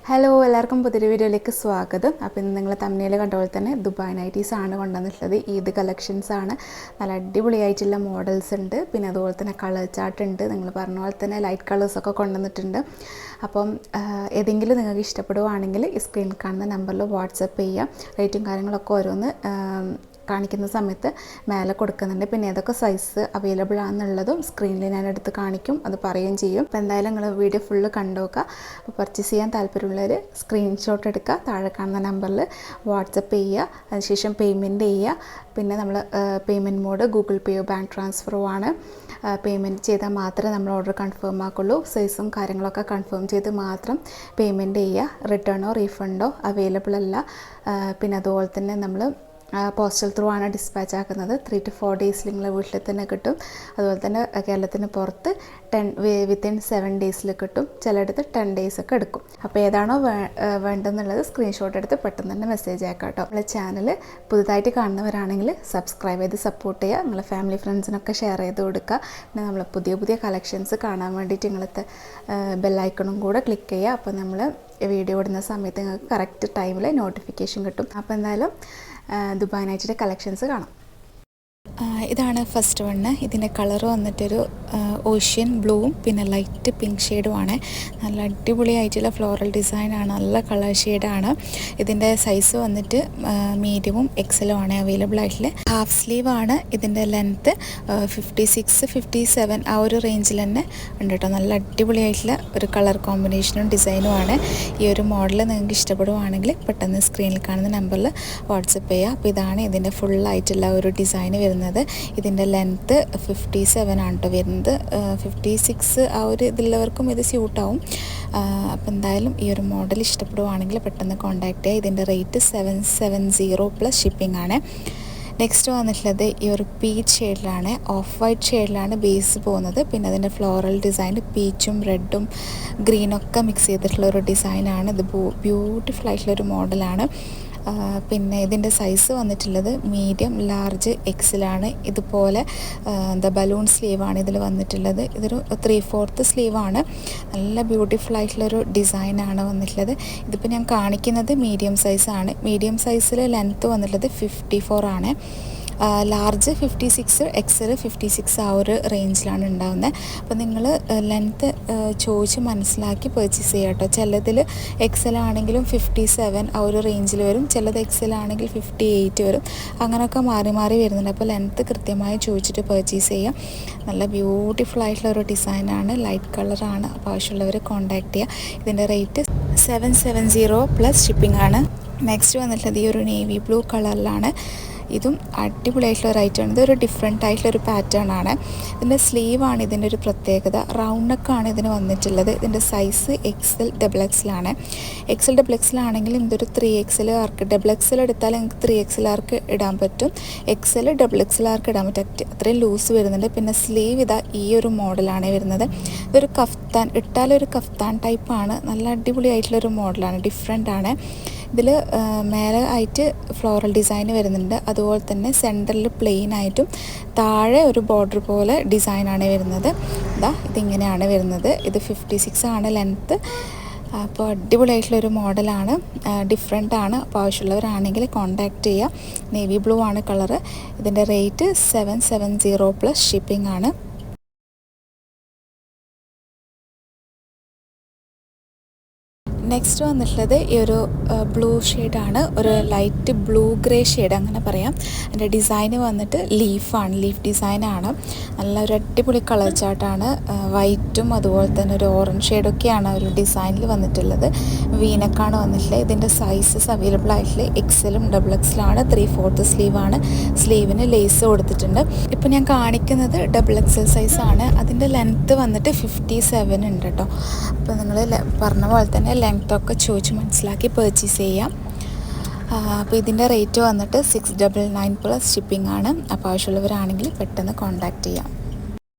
Hello, എല്ലാവർക്കും പുതിയൊരു വീഡിയോയിലേക്ക് സ്വാഗതം. അപ്പോൾ ഇന്ന് നിങ്ങൾ തമ്മിൽ കണ്ട പോലെ തന്നെ ദുബായ് നൈറ്റീസ് ആണ് കൊണ്ടുവന്നിട്ടുള്ളത്. ഈദ് കളക്ഷൻസ് ആണ്. നല്ല അടിപൊളിയായിട്ടുള്ള മോഡൽസ് ഉണ്ട്. പിന്നെ അതുപോലെ തന്നെ കളർ ചാർട്ട് ഉണ്ട്. നിങ്ങൾ പറഞ്ഞ പോലെ തന്നെ ലൈറ്റ് കളേഴ്സൊക്കെ കൊണ്ടുവന്നിട്ടുണ്ട്. അപ്പം ഏതെങ്കിലും നിങ്ങൾക്ക് ഇഷ്ടപ്പെടുവാണെങ്കിൽ ഈ സ്ക്രീനിൽ കാണുന്ന നമ്പറിൽ വാട്സപ്പ് ചെയ്യുക. റേറ്റും കാര്യങ്ങളൊക്കെ ഓരോന്ന് കാണിക്കുന്ന സമയത്ത് മേലെ കൊടുക്കുന്നുണ്ട്. പിന്നെ ഏതൊക്കെ സൈസ് അവൈലബിൾ ആണെന്നുള്ളതും സ്ക്രീനിൽ ഞാൻ എടുത്ത് കാണിക്കും, അത് പറയുകയും ചെയ്യും. അപ്പോൾ എന്തായാലും നിങ്ങൾ വീഡിയോ ഫുള്ള് കണ്ടുനോക്കുക. അപ്പോൾ പർച്ചേസ് ചെയ്യാൻ താല്പര്യമുള്ളവർ സ്ക്രീൻഷോട്ട് എടുക്കുക, താഴെ കാണുന്ന നമ്പറിൽ വാട്സപ്പ് ചെയ്യുക. അതിനുശേഷം പേയ്മെൻറ്റ് ചെയ്യുക. പിന്നെ നമ്മൾ പേയ്മെൻറ്റ് മോഡ് ഗൂഗിൾ പേയോ ബാങ്ക് ട്രാൻസ്ഫറോ ആണ്. പേയ്മെൻറ്റ് ചെയ്താൽ മാത്രമേ നമ്മൾ ഓർഡർ കൺഫേം ആക്കുള്ളൂ. സൈസും കാര്യങ്ങളൊക്കെ കൺഫേം ചെയ്ത് മാത്രം പേയ്മെൻറ്റ് ചെയ്യുക. റിട്ടേണോ റീഫണ്ടോ അവൈലബിൾ അല്ല. പിന്നെ അതുപോലെ തന്നെ നമ്മൾ പോസ്റ്റൽ ത്രൂ ആണ് ഡിസ്പാച്ച് ആക്കുന്നത്. 3 to 4 ഡേയ്സിൽ നിങ്ങളെ വീട്ടിൽ തന്നെ കിട്ടും. അതുപോലെ തന്നെ കേരളത്തിന് പുറത്ത് വിത്തിൻ 7 ഡേയ്സിൽ കിട്ടും. ചിലയിടത്ത് 10 ഡേയ്സ് ഒക്കെ എടുക്കും. അപ്പോൾ ഏതാണോ വേണ്ടെന്നുള്ളത് സ്ക്രീൻഷോട്ട് എടുത്ത് പെട്ടെന്ന് തന്നെ മെസ്സേജ് അയക്കാം കേട്ടോ. നമ്മളെ ചാനൽ പുതുതായിട്ട് കാണുന്നവരാണെങ്കിൽ സബ്സ്ക്രൈബ് ചെയ്ത് സപ്പോർട്ട് ചെയ്യുക. നിങ്ങളെ ഫാമിലി ഫ്രണ്ട്സിനൊക്കെ ഷെയർ ചെയ്ത് കൊടുക്കുക. പിന്നെ നമ്മൾ പുതിയ കളക്ഷൻസ് കാണാൻ വേണ്ടിയിട്ട് നിങ്ങളത്തെ ബെല്ലൈക്കണും കൂടെ ക്ലിക്ക് ചെയ്യുക. അപ്പോൾ നമ്മൾ വീഡിയോ ഇടുന്ന സമയത്ത് നിങ്ങൾക്ക് കറക്റ്റ് ടൈമിൽ നോട്ടിഫിക്കേഷൻ കിട്ടും. അപ്പോൾ എന്തായാലും ദുബായ് നൈറ്റിൻ്റെ കളക്ഷൻസ് കാണാം. ഇതാണ് ഫസ്റ്റ് വണ്ണ്. ഇതിൻ്റെ കളർ വന്നിട്ടൊരു ഓഷ്യൻ ബ്ലൂവും പിന്നെ ലൈറ്റ് പിങ്ക് ഷെയ്ഡുമാണ്. നല്ല അടിപൊളിയായിട്ടുള്ള ഫ്ലോറൽ ഡിസൈനാണ്, നല്ല കളർ ഷെയ്ഡാണ്. ഇതിൻ്റെ സൈസ് വന്നിട്ട് മീഡിയവും എക്സലും ആണ് അവൈലബിൾ ആയിട്ടുള്ള. ഹാഫ് സ്ലീവ് ആണ്. ഇതിൻ്റെ ലെങ്ത്ത് 56, 57 ആ ഒരു റേഞ്ചിൽ തന്നെ ഉണ്ട് കേട്ടോ. നല്ല അടിപൊളിയായിട്ടുള്ള ഒരു കളർ കോമ്പിനേഷനും ഡിസൈനും ആണ്. ഈ ഒരു മോഡൽ നിങ്ങൾക്ക് ഇഷ്ടപ്പെടുവാണെങ്കിൽ പെട്ടെന്ന് സ്ക്രീനിൽ കാണുന്ന നമ്പറിൽ വാട്സപ്പ് ചെയ്യുക. അപ്പോൾ ഇതാണ് ഇതിൻ്റെ ഫുള്ളായിട്ടുള്ള ഒരു ഡിസൈൻ വരുന്നത്. ഇതിൻ്റെ ലെങ്ത്ത് 57 ആണ് കേട്ടോ വരുന്നത്. 56 ആ ഒരു ഇതിലുള്ളവർക്കും ഇത് സ്യൂട്ടാവും. അപ്പോൾ എന്തായാലും ഈ ഒരു മോഡൽ ഇഷ്ടപ്പെടുവാണെങ്കിൽ പെട്ടെന്ന് കോൺടാക്റ്റ് ചെയ്യുക. ഇതിൻ്റെ റേറ്റ് 770 പ്ലസ് ഷിപ്പിംഗ് ആണ്. നെക്സ്റ്റ് വന്നിട്ടുള്ളത് ഈ ഒരു പീച്ച് ഷെയ്ഡിലാണ്, ഓഫ് വൈറ്റ് ഷെയ്ഡിലാണ് ബേസ് പോകുന്നത്. പിന്നെ അതിൻ്റെ ഫ്ലോറൽ ഡിസൈൻ പീച്ചും റെഡും ഗ്രീനൊക്കെ മിക്സ് ചെയ്തിട്ടുള്ള ഒരു ഡിസൈനാണ്. ഇത് ബ്യൂട്ടിഫുൾ ആയിട്ടുള്ളൊരു മോഡലാണ്. പിന്നെ ഇതിൻ്റെ സൈസ് വന്നിട്ടുള്ളത് മീഡിയം, ലാർജ്, എക്സിലാണ്. ഇതുപോലെ ബലൂൺ സ്ലീവാണ് ഇതിൽ വന്നിട്ടുള്ളത്. ഇതൊരു 3/4 സ്ലീവാണ്. നല്ല ബ്യൂട്ടിഫുൾ ആയിട്ടുള്ളൊരു ഡിസൈനാണ് വന്നിട്ടുള്ളത്. ഇതിപ്പോൾ ഞാൻ കാണിക്കുന്നത് മീഡിയം സൈസാണ്. മീഡിയം സൈസിൽ ലെങ്ത്ത് വന്നിട്ടുള്ളത് 54 ആണ്. ലാർജ് 56, എക്സൽ 56 ആ ഒരു റേഞ്ചിലാണ് ഉണ്ടാകുന്നത്. അപ്പോൾ നിങ്ങൾ ലെങ്ത്ത് ചോദിച്ച് മനസ്സിലാക്കി പർച്ചേസ് ചെയ്യുക കേട്ടോ. ചിലതിൽ എക്സൽ ആണെങ്കിലും 57 ആ ഒരു റേഞ്ചിൽ വരും, ചിലത് എക്സൽ ആണെങ്കിൽ 58 വരും. അങ്ങനെയൊക്കെ മാറി മാറി വരുന്നുണ്ട്. അപ്പോൾ ലെങ്ത്ത് കൃത്യമായി ചോദിച്ചിട്ട് പർച്ചേസ് ചെയ്യുക. നല്ല ബ്യൂട്ടിഫുൾ ആയിട്ടുള്ള ഒരു ഡിസൈനാണ്, ലൈറ്റ് കളറാണ്. അപ്പോൾ ആവശ്യമുള്ളവർ കോൺടാക്റ്റ് ചെയ്യുക. ഇതിൻ്റെ റേറ്റ് 770 പ്ലസ് ഷിപ്പിംഗ് ആണ്. നെക്സ്റ്റ് വന്നിട്ടുള്ളത് ഈ ഒരു നേവി ബ്ലൂ കളറിലാണ്. ഇതും അടിപൊളിയായിട്ടുള്ള ഒരു ഐറ്റമാണ്. ഇതൊരു ഡിഫറെൻ്റ് ആയിട്ടുള്ളൊരു പാറ്റേൺ ആണ്. ഇതിൻ്റെ സ്ലീവാണ് ഇതിൻ്റെ ഒരു പ്രത്യേകത. റൗണ്ട് നെക്കാണ് ഇതിന് വന്നിട്ടുള്ളത്. ഇതിൻ്റെ സൈസ് എക്സൽ ഡബിൾ എക്സലാണ്. എക്സൽ ഡബിൾ എക്സലാണെങ്കിൽ ഇതൊരു 3XL ആർക്ക്, ഡബിൾ എക്സൽ എടുത്താൽ നിങ്ങൾക്ക് 3XL ആർക്ക് ഇടാൻ പറ്റും. എക്സൽ ഡബിൾ എക്സൽ ആർക്ക് ഇടാൻ പറ്റും. അത്രയും ലൂസ് വരുന്നുണ്ട്. പിന്നെ സ്ലീവ് ഇതാ ഈ ഒരു മോഡലാണ് വരുന്നത്. ഇതൊരു കഫ്താൻ, ഇട്ടാലൊരു കഫ്താൻ ടൈപ്പാണ്. നല്ല അടിപൊളിയായിട്ടുള്ളൊരു മോഡലാണ്, ഡിഫറെൻ്റ് ആണ്. ഇതിൽ മേലെ ആയിട്ട് ഫ്ലോറൽ ഡിസൈൻ വരുന്നുണ്ട്. അതുപോലെ തന്നെ സെൻറ്ററിൽ പ്ലെയിൻ ആയിട്ടും താഴെ ഒരു ബോർഡർ പോലെ ഡിസൈനാണ് വരുന്നത്. ഇതിങ്ങനെയാണ് വരുന്നത്. ഇത് 56 ആണ് ലെങ്ത്ത്. അപ്പോൾ അടിപൊളിയായിട്ടുള്ളൊരു മോഡലാണ്, ഡിഫറെൻ്റ് ആണ്. അപ്പോൾ ആവശ്യമുള്ളവരാണെങ്കിൽ കോൺടാക്റ്റ് ചെയ്യുക. നേവി ബ്ലൂ ആണ് കളറ്. ഇതിൻ്റെ റേറ്റ് 770 പ്ലസ് ഷിപ്പിംഗ് ആണ്. നെക്സ്റ്റ് വന്നിട്ടുള്ളത് ഈ ഒരു ബ്ലൂ ഷെയ്ഡാണ്, ഒരു ലൈറ്റ് ബ്ലൂ ഗ്രേ ഷെയ്ഡ് അങ്ങനെ പറയാം. അതിൻ്റെ ഡിസൈന് വന്നിട്ട് ലീഫാണ്, ലീഫ് ഡിസൈനാണ്. നല്ലൊരു അടിപൊളി കളർ ചാർട്ടാണ്. വൈറ്റും അതുപോലെ തന്നെ ഒരു ഓറഞ്ച് ഷെയ്ഡൊക്കെയാണ് ഒരു ഡിസൈനിൽ വന്നിട്ടുള്ളത്. വീനക്കാണ് വന്നിട്ടുള്ളത്. ഇതിൻ്റെ സൈസസ് അവൈലബിൾ ആയിട്ടുള്ള എക്സലും ഡബിൾ എക്സലാണ്. 3/4 സ്ലീവാണ്. സ്ലീവിന് ലേസ് കൊടുത്തിട്ടുണ്ട്. ഇപ്പോൾ ഞാൻ കാണിക്കുന്നത് ഡബിൾ എക്സൽ സൈസാണ്. അതിൻ്റെ ലെങ്ത്ത് വന്നിട്ട് 57 ഉണ്ട് കേട്ടോ. അപ്പോൾ നിങ്ങൾ പറഞ്ഞ പോലെ തന്നെ ലെങ്ത്തൊക്കെ ചോദിച്ച് മനസ്സിലാക്കി പർച്ചേസ് ചെയ്യാം. അപ്പോൾ ഇതിൻ്റെ റേറ്റ് വന്നിട്ട് 699 പ്ലസ് ഷിപ്പിംഗ് ആണ്. അപ്പോൾ ആവശ്യമുള്ളവരാണെങ്കിൽ പെട്ടെന്ന് കോൺടാക്റ്റ് ചെയ്യാം.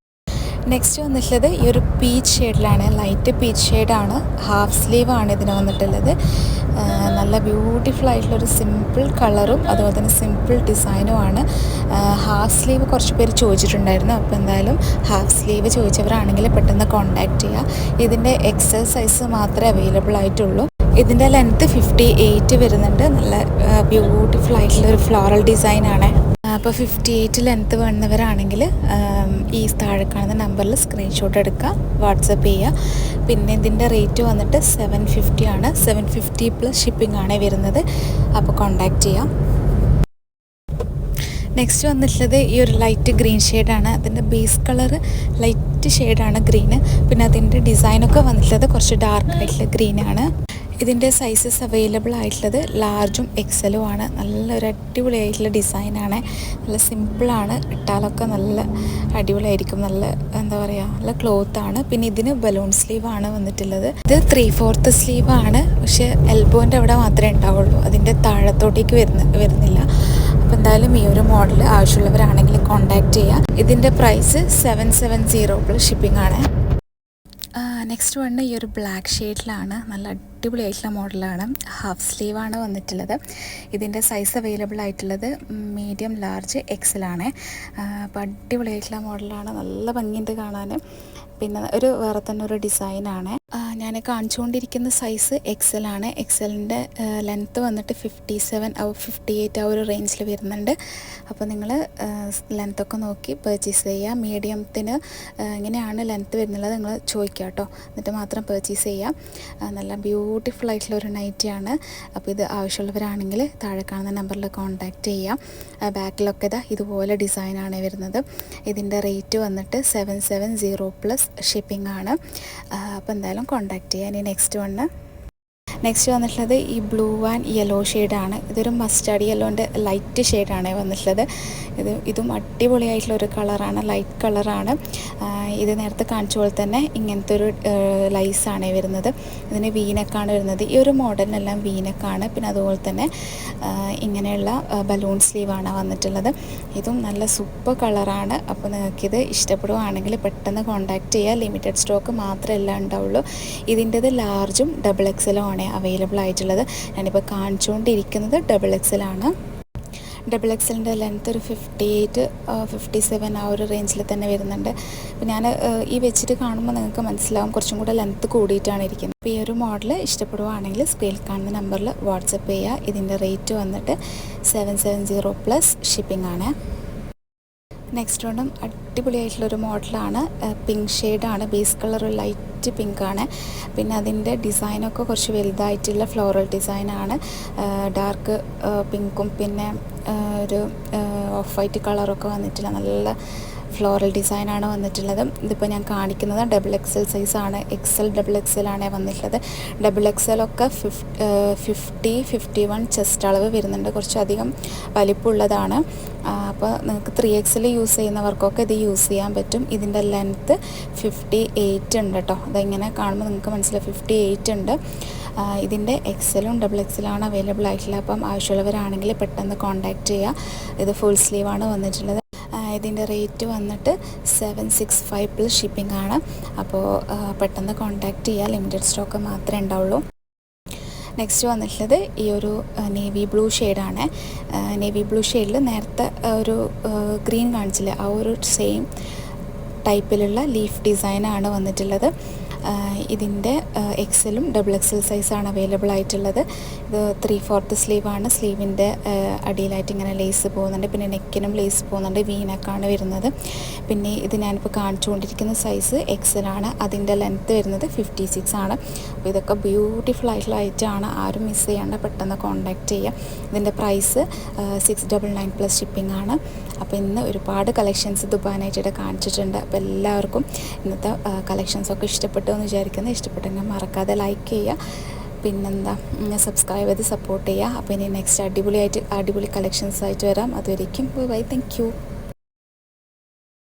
നെക്സ്റ്റ് വന്നിട്ടുള്ളത് ഈ ഒരു പീച്ച് ഷെയ്ഡിലാണ്, ലൈറ്റ് പീച്ച് ഷെയ്ഡാണ്. ഹാഫ് സ്ലീവാണ് ഇതിന് വന്നിട്ടുള്ളത്. നല്ല ബ്യൂട്ടിഫുൾ ആയിട്ടുള്ളൊരു സിമ്പിൾ കളറും അതുപോലെ തന്നെ സിമ്പിൾ ഡിസൈനുമാണ്. ഹാഫ് സ്ലീവ് കുറച്ച് പേര് ചോദിച്ചിട്ടുണ്ടായിരുന്നു. അപ്പോൾ എന്തായാലും ഹാഫ് സ്ലീവ് ചോദിച്ചവരാണെങ്കിൽ പെട്ടെന്ന് കോൺടാക്റ്റ് ചെയ്യുക. ഇതിൻ്റെ എക്സൽ സൈസ് മാത്രമേ അവൈലബിൾ ആയിട്ടുള്ളൂ. ഇതിൻ്റെ ലെങ്ത്ത് 58 വരുന്നുണ്ട്. നല്ല ബ്യൂട്ടിഫുൾ ആയിട്ടുള്ളൊരു ഫ്ലോറൽ ഡിസൈനാണ്. അപ്പോൾ 58 ലെങ്ത്ത് വേണ്ടവരാണെങ്കിൽ ഈ താഴെ കാണുന്ന നമ്പറിൽ സ്ക്രീൻഷോട്ട് എടുക്കുക, വാട്സപ്പ് ചെയ്യുക. പിന്നെ ഇതിൻ്റെ റേറ്റ് വന്നിട്ട് 750 ആണ്. 750 പ്ലസ് ഷിപ്പിംഗ് ആണ് വരുന്നത്. അപ്പോൾ കോൺടാക്റ്റ് ചെയ്യാം. നെക്സ്റ്റ് വന്നിട്ടുള്ളത് ഈ ഒരു ലൈറ്റ് ഗ്രീൻ ഷെയ്ഡാണ്. അതിൻ്റെ ബേസ് കളറ് ലൈറ്റ് ഷെയ്ഡാണ് ഗ്രീന്. പിന്നെ അതിൻ്റെ ഡിസൈനൊക്കെ വന്നിട്ടുള്ളത് കുറച്ച് ഡാർക്ക് ആയിട്ടുള്ള ഗ്രീനാണ്. ഇതിൻ്റെ സൈസസ് അവൈലബിൾ ആയിട്ടുള്ളത് ലാർജും എക്സലും ആണ്. നല്ലൊരു അടിപൊളിയായിട്ടുള്ള ഡിസൈനാണ്. നല്ല സിമ്പിളാണ്, ഇട്ടാലൊക്കെ നല്ല അടിപൊളിയായിരിക്കും. നല്ല എന്താ പറയുക, നല്ല ക്ലോത്താണ്. പിന്നെ ഇതിന് ബലൂൺ സ്ലീവാണ് വന്നിട്ടുള്ളത്. ഇത് 3/4 സ്ലീവാണ്. പക്ഷേ എൽബോൻ്റെ അവിടെ മാത്രമേ ഉണ്ടാവുള്ളൂ, അതിൻ്റെ താഴത്തോട്ടേക്ക് വരുന്നില്ല. അപ്പോൾ എന്തായാലും ഈ ഒരു മോഡൽ ആവശ്യമുള്ളവരാണെങ്കിൽ കോൺടാക്റ്റ് ചെയ്യുക. ഇതിൻ്റെ പ്രൈസ് 770 പ്ലസ് ഷിപ്പിംഗ് ആണ്. നെക്സ്റ്റ് വണ് ഈ ഒരു ബ്ലാക്ക് ഷെയ്ഡിലാണ്. നല്ല അടിപൊളിയായിട്ടുള്ള മോഡലാണ്. ഹാഫ് സ്ലീവാണ് വന്നിട്ടുള്ളത്. ഇതിൻ്റെ സൈസ് അവൈലബിൾ ആയിട്ടുള്ളത് മീഡിയം, ലാർജ്, എക്സലാണ്. അപ്പോൾ അടിപൊളിയായിട്ടുള്ള മോഡലാണ്. നല്ല ഭംഗിയുണ്ട് കാണാൻ. പിന്നെ ഒരു വേറെ തന്നെ ഒരു ഡിസൈനാണ്. ഞാൻ കാണിച്ചുകൊണ്ടിരിക്കുന്ന സൈസ് എക്സലാണ്. എക്സലിൻ്റെ ലെങ്ത്ത് വന്നിട്ട് 57 58 ആ ഒരു റേഞ്ചിൽ വരുന്നുണ്ട്. അപ്പോൾ നിങ്ങൾ ലെങ്ത്തൊക്കെ നോക്കി പർച്ചേസ് ചെയ്യുക. മീഡിയത്തിന് എങ്ങനെയാണ് ലെങ്ത്ത് വരുന്നുള്ളത് നിങ്ങൾ ചോദിക്കുക കേട്ടോ, എന്നിട്ട് മാത്രം പർച്ചേസ് ചെയ്യുക. നല്ല ബ്യൂട്ടിഫുൾ ആയിട്ടുള്ള ഒരു നൈറ്റിയാണ്. അപ്പോൾ ഇത് ആവശ്യമുള്ളവരാണെങ്കിൽ താഴെ കാണുന്ന നമ്പറിൽ കോൺടാക്റ്റ് ചെയ്യുക. ബാക്കിലൊക്കെ ഇതുപോലെ ഡിസൈനാണ് വരുന്നത്. ഇതിൻ്റെ റേറ്റ് വന്നിട്ട് 770 പ്ലസ് ഷിപ്പിംഗ് ആണ്. അപ്പോൾ എന്തായാലും കോൺടാക്റ്റ് ചെയ്യാൻ. നെക്സ്റ്റ് വന്നിട്ടുള്ളത് ഈ ബ്ലൂ ആൻഡ് യെല്ലോ ഷെയ്ഡാണ്. ഇതൊരു മസ്റ്റാർഡ് യെല്ലോൻ്റെ ലൈറ്റ് ഷെയ്ഡാണ് വന്നിട്ടുള്ളത്. ഇതും അടിപൊളിയായിട്ടുള്ളൊരു കളറാണ്, ലൈറ്റ് കളറാണ്. ഇത് നേരത്തെ കാണിച്ച പോലെ തന്നെ ഇങ്ങനത്തെ ഒരു ലൈസാണ് വരുന്നത്. ഇതിന് വീനക്കാണ് വരുന്നത്. ഈ ഒരു മോഡലിനെല്ലാം വീനക്കാണ്. പിന്നെ അതുപോലെ തന്നെ ഇങ്ങനെയുള്ള ബലൂൺ സ്ലീവാണ് വന്നിട്ടുള്ളത്. ഇതും നല്ല സൂപ്പർ കളറാണ്. അപ്പോൾ നിങ്ങൾക്കിത് ഇഷ്ടപ്പെടുകയാണെങ്കിൽ പെട്ടെന്ന് കോൺടാക്റ്റ് ചെയ്യുക. ലിമിറ്റഡ് സ്റ്റോക്ക് മാത്രമല്ല ഉണ്ടാവുള്ളൂ. ഇതിൻ്റെത് ലാർജും ഡബിൾ എക്സലും ആണ് അവൈലബിൾ ആയിട്ടുള്ളത്. ഞാനിപ്പോൾ കാണിച്ചുകൊണ്ടിരിക്കുന്നത് ഡബിൾ എക്സലാണ്. ഡബിൾ എക്സലിൻ്റെ ലെങ്ത്ത് ഒരു 58 57 ആ ഒരു റേഞ്ചിൽ തന്നെ വരുന്നുണ്ട്. അപ്പോൾ ഞാൻ ഈ വെച്ചിട്ട് കാണുമ്പോൾ നിങ്ങൾക്ക് മനസ്സിലാവും കുറച്ചും കൂടെ ലെങ്ത്ത് കൂടിയിട്ടാണ് ഇരിക്കുന്നത്. അപ്പോൾ ഈ ഒരു മോഡൽ ഇഷ്ടപ്പെടുകയാണെങ്കിൽ സ്ക്രീനിൽ കാണുന്ന നമ്പറിൽ വാട്സപ്പ് ചെയ്യുക. ഇതിൻ്റെ റേറ്റ് വന്നിട്ട് 770 പ്ലസ് ഷിപ്പിംഗ് ആണ്. നെക്സ്റ്റ് വണ്ണും അടിപൊളിയായിട്ടുള്ളൊരു മോഡലാണ്. പിങ്ക് ഷെയ്ഡാണ്. ബേസ് കളർ ലൈറ്റ് പിങ്കാണ്. പിന്നെ അതിൻ്റെ ഡിസൈനൊക്കെ കുറച്ച് വലുതായിട്ടുള്ള ഫ്ലോറൽ ഡിസൈനാണ്. ഡാർക്ക് പിങ്കും പിന്നെ ഒരു ഓഫ് വൈറ്റ് കളറൊക്കെ വന്നിട്ടുള്ള നല്ല ഫ്ലോറൽ ഡിസൈനാണ് വന്നിട്ടുള്ളത്. ഇതിപ്പോൾ ഞാൻ കാണിക്കുന്നത് ഡബിൾ എക്സൽ സൈസാണ്. എക്സൽ ഡബിൾ എക്സലാണ് വന്നിട്ടുള്ളത്. ഡബിൾ എക്സലൊക്കെ 50 51 ചെസ്റ്റ് അളവ് വരുന്നുണ്ട്. കുറച്ചധികം വലിപ്പമുള്ളതാണ്. അപ്പോൾ നിങ്ങൾക്ക് 3XL യൂസ് ചെയ്യുന്നവർക്കൊക്കെ ഇത് യൂസ് ചെയ്യാൻ പറ്റും. ഇതിൻ്റെ ലെങ്ത്ത് 58 ഉണ്ട് കേട്ടോ. അതിങ്ങനെ കാണുമ്പോൾ നിങ്ങൾക്ക് മനസ്സിലാവും 58 ഉണ്ട്. ഇതിൻ്റെ എക്സലും ഡബിൾ എക്സലാണ് അവൈലബിൾ ആയിട്ടുള്ളത്. അപ്പം ആവശ്യമുള്ളവരാണെങ്കിൽ പെട്ടെന്ന് കോൺടാക്റ്റ് ചെയ്യുക. ഇത് ഫുൾ സ്ലീവാണ് വന്നിട്ടുള്ളത്. ഇതിൻ്റെ റേറ്റ് വന്നിട്ട് 765 പ്ലസ് ഷിപ്പിംഗ് ആണ്. അപ്പോൾ പെട്ടെന്ന് കോൺടാക്റ്റ് ചെയ്യുക. ലിമിറ്റഡ് സ്റ്റോക്ക് മാത്രമേ ഉണ്ടാവുള്ളൂ. നെക്സ്റ്റ് വന്നിട്ടുള്ളത് ഈ ഒരു നേവി ബ്ലൂ ഷെയ്ഡാണ്. നേവി ബ്ലൂ ഷെയ്ഡിൽ നേരത്തെ ഒരു ഗ്രീൻ കാണിച്ചില്ല, ആ ഒരു സെയിം ടൈപ്പിലുള്ള ലീഫ് ഡിസൈനാണ് വന്നിട്ടുള്ളത്. ഇതിൻ്റെ എക്സലും ഡബിൾ എക്സൽ സൈസാണ് അവൈലബിൾ ആയിട്ടുള്ളത്. ഇത് 3/4 സ്ലീവാണ്. സ്ലീവിൻ്റെ അടിയിലായിട്ട് ഇങ്ങനെ ലേസ് പോകുന്നുണ്ട്. പിന്നെ നെക്കിനും ലേസ് പോകുന്നുണ്ട്. വീനക്കാണ് വരുന്നത്. പിന്നെ ഇത് ഞാനിപ്പോൾ കാണിച്ചുകൊണ്ടിരിക്കുന്ന സൈസ് എക്സലാണ്. അതിൻ്റെ ലെങ്ത്ത് വരുന്നത് 56 ആണ്. അപ്പോൾ ഇതൊക്കെ ബ്യൂട്ടിഫുൾ ആയിട്ടുള്ള ഐറ്റമാണ്. ആരും മിസ് ചെയ്യാണ്ട് പെട്ടെന്ന് കോൺടാക്റ്റ് ചെയ്യുക. ഇതിൻ്റെ പ്രൈസ് 699 പ്ലസ് ഷിപ്പിംഗ് ആണ്. അപ്പോൾ ഇന്ന് ഒരുപാട് കളക്ഷൻസ് ദുബായ് കാണിച്ചിട്ടുണ്ട്. അപ്പോൾ എല്ലാവർക്കും ഇന്നത്തെ കളക്ഷൻസൊക്കെ ഇഷ്ടപ്പെട്ടു എന്ന് വിചാരിക്കുന്നു. ഇഷ്ടപ്പെട്ടെങ്കിൽ മറക്കാതെ ലൈക്ക് ചെയ്യുക. പിന്നെന്താ, സബ്സ്ക്രൈബ് ചെയ്ത് സപ്പോർട്ട് ചെയ്യുക. അപ്പോൾ ഇനി നെക്സ്റ്റ് അടിപൊളി കളക്ഷൻസ് ആയിട്ട് വരാം. അതുവരേക്കും ബൈ. Thank you.